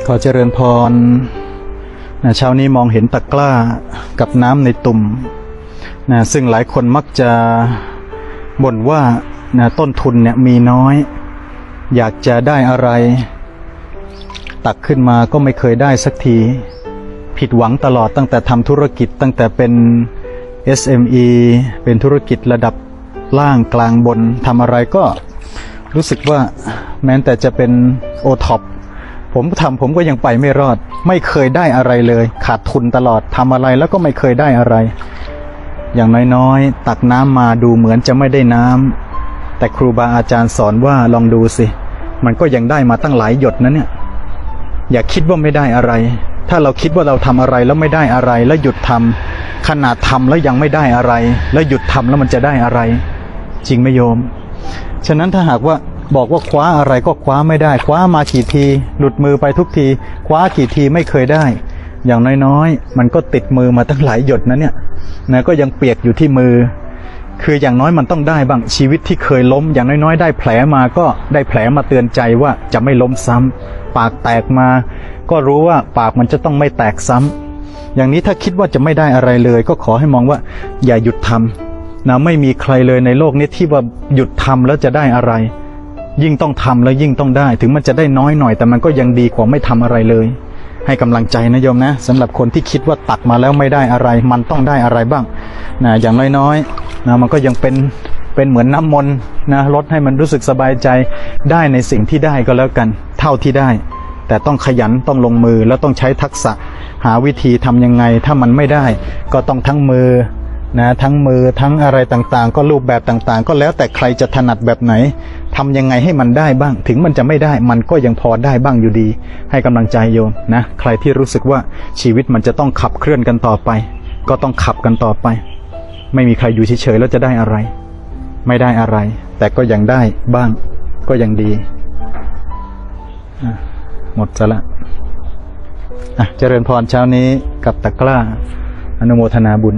ขอเจริญพรนะเช้านี้มองเห็นตะกร้ากับน้ำในตุ่มนะซึ่งหลายคนมักจะบ่นว่านะต้นทุนเนี่ยมีน้อยอยากจะได้อะไรตักขึ้นมาก็ไม่เคยได้สักทีผิดหวังตลอดตั้งแต่ทำธุรกิจตั้งแต่เป็น SME เป็นธุรกิจระดับล่างกลางบนทำอะไรก็รู้สึกว่าแม้แต่จะเป็น O-Top ผมก็ยังไปไม่รอดไม่เคยได้อะไรเลยขาดทุนตลอดทำอะไรแล้วก็ไม่เคยได้อะไรอย่างน้อยๆตักน้ำมาดูเหมือนจะไม่ได้น้ำแต่ครูบาอาจารย์สอนว่าลองดูสิมันก็ยังได้มาตั้งหลายหยดนะเนี่ยอย่าคิดว่าไม่ได้อะไรถ้าเราคิดว่าเราทำอะไรแล้วไม่ได้อะไรแล้วหยุดทำขนาดทำแล้วยังไม่ได้อะไรแล้วหยุดทำแล้วมันจะได้อะไรจริงไหมโยมฉะนั้นถ้าหากว่าบอกว่าคว้าอะไรก็คว้าไม่ได้คว้ามากี่ทีหลุดมือไปทุกทีคว้ากี่ทีไม่เคยได้อย่างน้อยๆมันก็ติดมือมาตั้งหลายหยดนะเนี่ยนะก็ยังเปียกอยู่ที่มือคืออย่างน้อยมันต้องได้บ้างชีวิตที่เคยล้มอย่างน้อยๆได้แผลมาก็ได้แผลมาเตือนใจว่าจะไม่ล้มซ้ำปากแตกมาก็รู้ว่าปากมันจะต้องไม่แตกซ้ำอย่างนี้ถ้าคิดว่าจะไม่ได้อะไรเลยก็ขอให้มองว่าอย่าหยุดทำนะไม่มีใครเลยในโลกนี้ที่ว่าหยุดทำแล้วจะได้อะไรยิ่งต้องทำแล้วยิ่งต้องได้ถึงมันจะได้น้อยหน่อยแต่มันก็ยังดีกว่าไม่ทำอะไรเลยให้กำลังใจนะโยมนะสำหรับคนที่คิดว่าตักมาแล้วไม่ได้อะไรมันต้องได้อะไรบ้างนะอย่างน้อยๆนะมันก็ยังเป็นเหมือนน้ำมนต์นะลดให้มันรู้สึกสบายใจได้ในสิ่งที่ได้ก็แล้วกันเท่าที่ได้แต่ต้องขยันต้องลงมือแล้วต้องใช้ทักษะหาวิธีทำยังไงถ้ามันไม่ได้ก็ต้องทั้งมือนะทั้งมือทั้งอะไรต่างๆก็รูปแบบต่างๆก็แล้วแต่ใครจะถนัดแบบไหนทำยังไงให้มันได้บ้างถึงมันจะไม่ได้มันก็ยังพอได้บ้างอยู่ดีให้กำลังใจโยมนะใครที่รู้สึกว่าชีวิตมันจะต้องขับเคลื่อนกันต่อไปก็ต้องขับกันต่อไปไม่มีใครอยู่เฉยๆแล้วจะได้อะไรไม่ได้อะไรแต่ก็ยังได้บ้างก็ยังดีหมดซะละเจริญพรเช้านี้กับตะกร้าอนุโมทนาบุญ